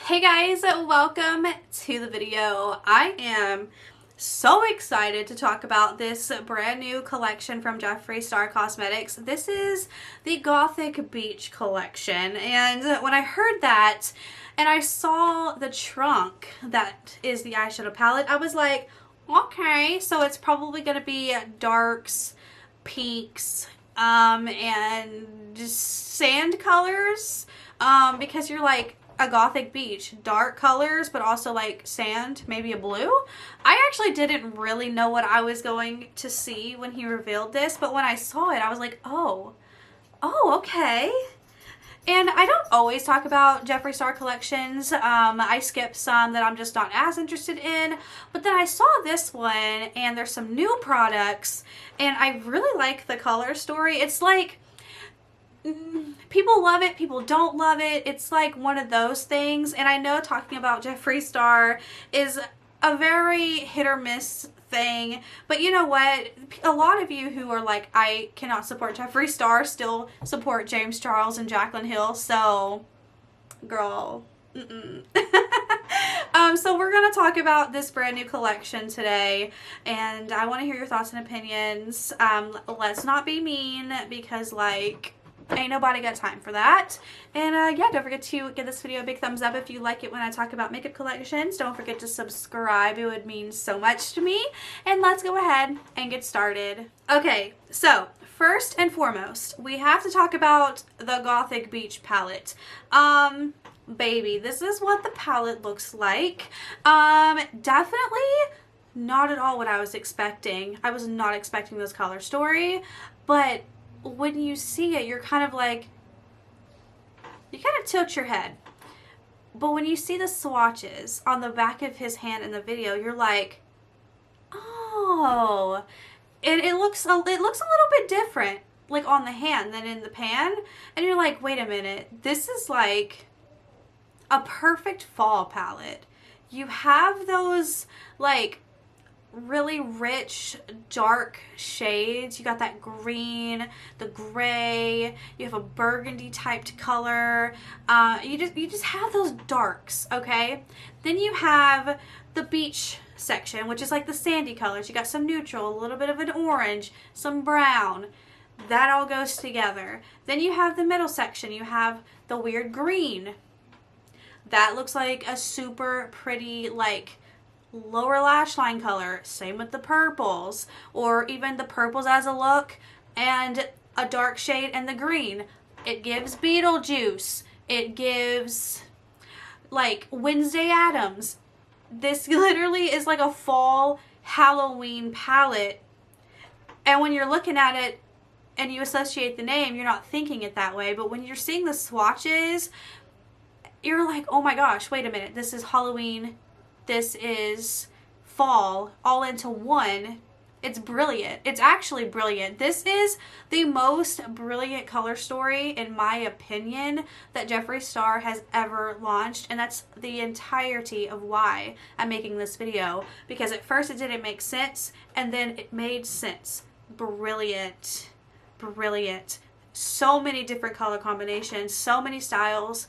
Hey guys, welcome to the video. I am so excited to talk about this brand new collection from Jeffree Star Cosmetics. This is the Gothic Beach collection, and when I heard that and I saw the trunk that is the eyeshadow palette, I was like, okay, so it's probably going to be darks, pinks, and just sand colors, because you're like, a gothic beach, dark colors, but also like sand, maybe a blue. I actually didn't really know what I was going to see when he revealed this, but when I saw it, I was like, oh, okay. And I don't always talk about Jeffree Star collections. I skip some that I'm just not as interested in. But then I saw this one, and there's some new products, and I really like the color story. It's like, people love it, people don't love it. It's like one of those things. And I know talking about Jeffree Star is a very hit or miss thing, but you know what, a lot of you who are like, I cannot support Jeffree Star, still support James Charles and Jaclyn Hill. So girl, so we're gonna talk about this brand new collection today, and I want to hear your thoughts and opinions. Let's not be mean, because like, ain't nobody got time for that. And yeah, don't forget to give this video a big thumbs up if you like it when I talk about makeup collections. Don't forget to subscribe. It would mean so much to me. And let's go ahead and get started. Okay, so first and foremost, we have to talk about the Gothic Beach palette. Baby, this is what the palette looks like. Definitely not at all what I was expecting. I was not expecting this color story, but when you see it, you're kind of like, you kind of tilt your head. But when you see the swatches on the back of his hand in the video, you're like, oh, and it looks a little bit different, like on the hand than in the pan. And you're like, wait a minute, this is like a perfect fall palette. You have those like really rich dark shades. You got that green, the gray, you have a burgundy typed color. You just have those darks, okay? Then you have the beach section, which is like the sandy colors. You got some neutral, a little bit of an orange, some brown. That all goes together. Then you have the middle section. You have the weird green. That looks like a super pretty, like, lower lash line color. Same with the purples, or even the purples as a look, and a dark shade and the green. It gives Beetlejuice. It gives like Wednesday Addams. This literally is like a fall Halloween palette, and when you're looking at it and you associate the name, you're not thinking it that way. But when you're seeing the swatches, you're like, oh my gosh, wait a minute, this is Halloween, this is fall, all into one. It's brilliant. It's actually brilliant. This is the most brilliant color story, in my opinion, that Jeffree Star has ever launched, and that's the entirety of why I'm making this video, because at first it didn't make sense, and then it made sense. Brilliant. Brilliant. So many different color combinations, so many styles.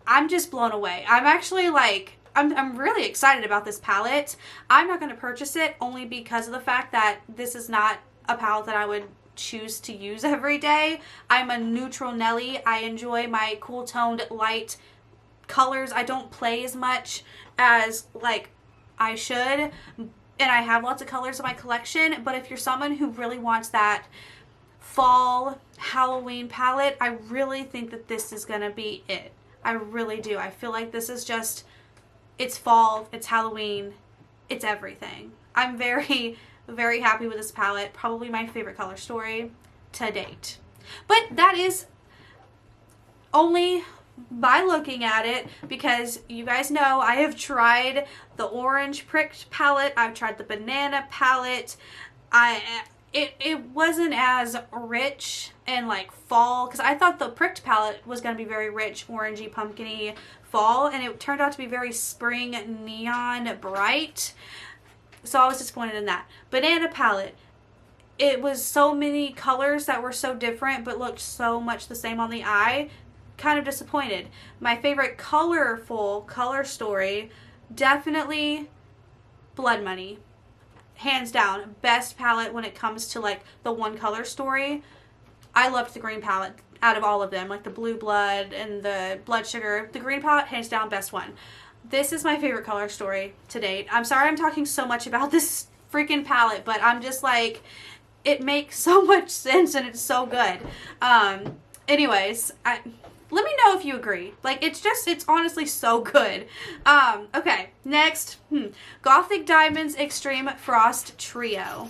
I'm just blown away. I'm actually like, I'm really excited about this palette. I'm not going to purchase it only because of the fact that this is not a palette that I would choose to use every day. I'm a neutral Nelly. I enjoy my cool toned light colors. I don't play as much as like I should, and I have lots of colors in my collection. But if you're someone who really wants that fall Halloween palette, I really think that this is going to be it. I really do. I feel like this is just, it's fall, it's Halloween, it's everything. I'm very, very happy with this palette. Probably my favorite color story to date. But that is only by looking at it, because you guys know I have tried the orange pricked palette, I've tried the banana palette. It wasn't as rich and like fall, because I thought the pricked palette was going to be very rich, orangey, pumpkiny fall, and it turned out to be very spring, neon, bright. So I was disappointed in that. Banana palette, it was so many colors that were so different but looked so much the same on the eye. kind of disappointed. My favorite colorful color story, definitely Blood Money. Hands down, best palette when it comes to like the one color story. I loved the green palette out of all of them, like the Blue Blood and the Blood Sugar. The green palette, hands down, best one. This is my favorite color story to date. I'm sorry I'm talking so much about this freaking palette, but I'm just like, it makes so much sense and it's so good. Anyways, let me know if you agree. Like, it's honestly so good. Okay, next, Gothic Diamonds Extreme Frost Trio.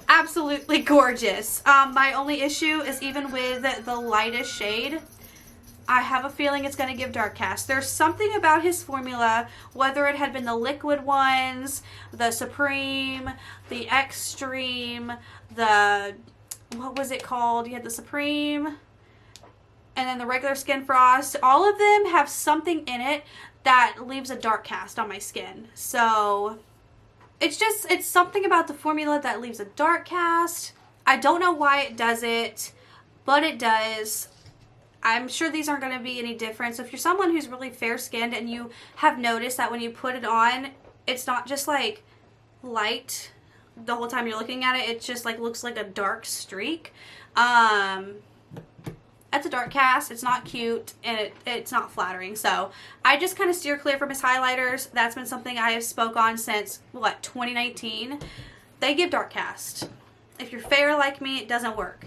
Absolutely gorgeous. My only issue is even with the lightest shade, I have a feeling it's going to give dark cast. There's something about his formula, whether it had been the liquid ones, the Supreme, the Extreme, the, what was it called? You had the Supreme, and then the regular Skin Frost. All of them have something in it that leaves a dark cast on my skin. So it's something about the formula that leaves a dark cast. I don't know why it does it, but it does. I'm sure these aren't going to be any different. So if you're someone who's really fair skinned and you have noticed that when you put it on, it's not just like light the whole time you're looking at it. It just like looks like a dark streak. That's a dark cast. It's not cute and it's not flattering. So I just kind of steer clear from his highlighters. That's been something I have spoke on since, what, 2019. They give dark cast. If you're fair like me, it doesn't work.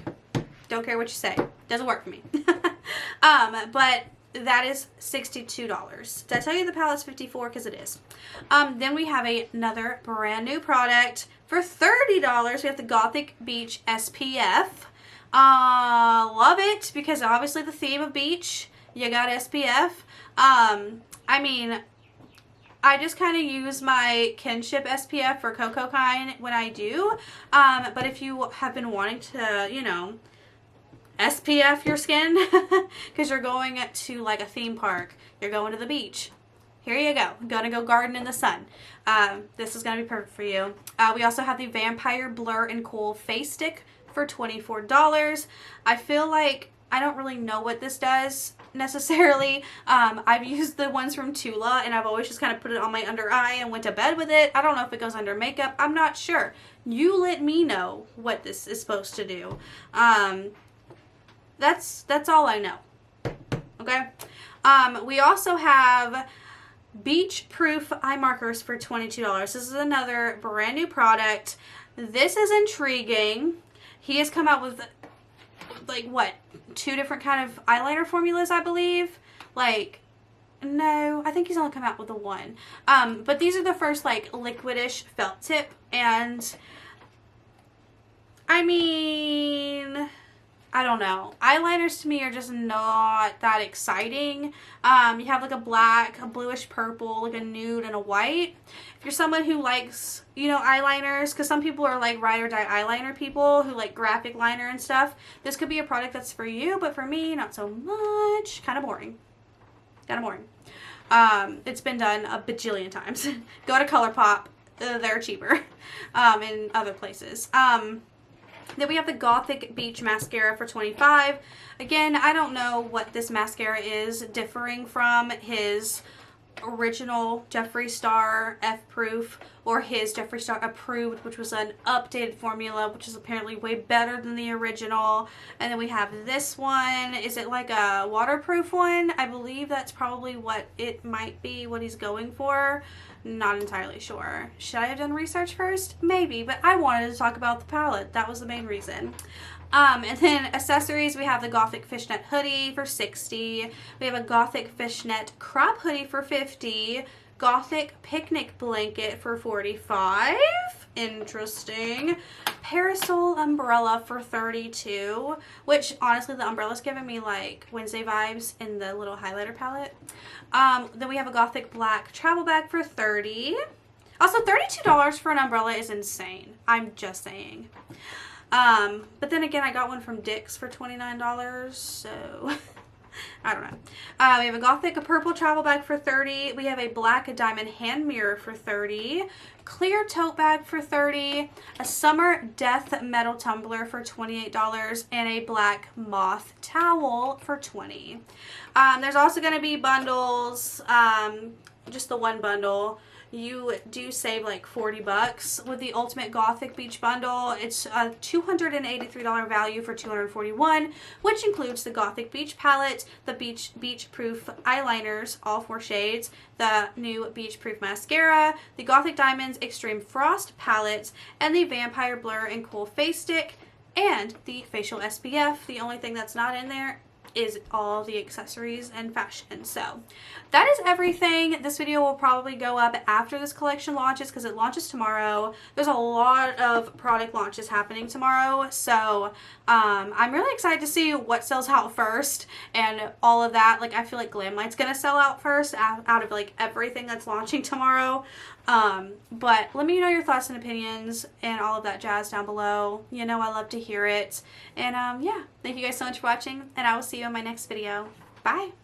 Don't care what you say. Doesn't work for me. But that is $62. Did I tell you the palette's $54? Because it is. Then we have another brand new product for $30. We have the Gothic Beach SPF. Love it because obviously the theme of beach, you got SPF. I mean, I just kind of use my Kinship SPF for Cocoa Kind when I do. But if you have been wanting to, you know, SPF your skin because you're going to like a theme park, you're going to the beach, here you go. Gonna go garden in the sun. This is gonna be perfect for you. We also have the Vampire Blur and Cool Face Stick for $24. I feel like I don't really know what this does necessarily. I've used the ones from Tula and I've always just kind of put it on my under eye and went to bed with it. I don't know if it goes under makeup. I'm not sure. You let me know what this is supposed to do. That's all I know. Okay. We also have Beach Proof eye markers for $22. This is another brand new product. This is intriguing. He has come out with like what, 2 different kind of eyeliner formulas, I believe. Like, no, I think he's only come out with the one. But these are the first like liquidish felt tip, and I mean, I don't know. Eyeliners to me are just not that exciting. You have like a black, a bluish purple, like a nude, and a white. If you're someone who likes, you know, eyeliners, because some people are like ride or die eyeliner people who like graphic liner and stuff, this could be a product that's for you, but for me, not so much. Kind of boring. Kind of boring. It's been done a bajillion times. Go to ColourPop. They're cheaper in other places. Then we have the Gothic Beach Mascara for $25. Again, I don't know what this mascara is differing from his original Jeffree Star F-Proof or his Jeffree Star Approved, which was an updated formula, which is apparently way better than the original. And then we have this one. Is it like a waterproof one? I believe that's probably what it might be, what he's going for. Not entirely sure. Should I have done research first? Maybe, but I wanted to talk about the palette. That was the main reason. And then accessories, we have the Gothic Fishnet Hoodie for $60. We have a Gothic Fishnet Crop Hoodie for $50. Gothic Picnic Blanket for $45. Interesting. Parasol Umbrella for $32. Which, honestly, the umbrella's giving me, like, Wednesday vibes in the little highlighter palette. Then we have a Gothic Black Travel Bag for $30. Also, $32 for an umbrella is insane. I'm just saying. But then again, I got one from Dick's for $29, so I don't know. We have a Gothic purple travel bag for $30. We have a black diamond hand mirror for $30. Clear tote bag for $30. A summer death metal tumbler for $28. And a black moth towel for $20. There's also going to be bundles. Just the one bundle. You do save like $40 with the Ultimate Gothic Beach Bundle. It's a $283 value for $241, which includes the Gothic Beach Palette, the Beach Proof eyeliners, all 4 shades, the new Beach Proof Mascara, the Gothic Diamonds Extreme Frost Palette, and the Vampire Blur and Cool Face Stick, and the Facial SPF. The only thing that's not in there is all the accessories and fashion. So that is everything. This video will probably go up after this collection launches because it launches tomorrow. There's a lot of product launches happening tomorrow, so I'm really excited to see what sells out first and all of that. Like, I feel like Glamlight's gonna sell out first out of like everything that's launching tomorrow. But let me know your thoughts and opinions and all of that jazz down below. You know I love to hear it. And yeah, thank you guys so much for watching, and I will see you in my next video. Bye!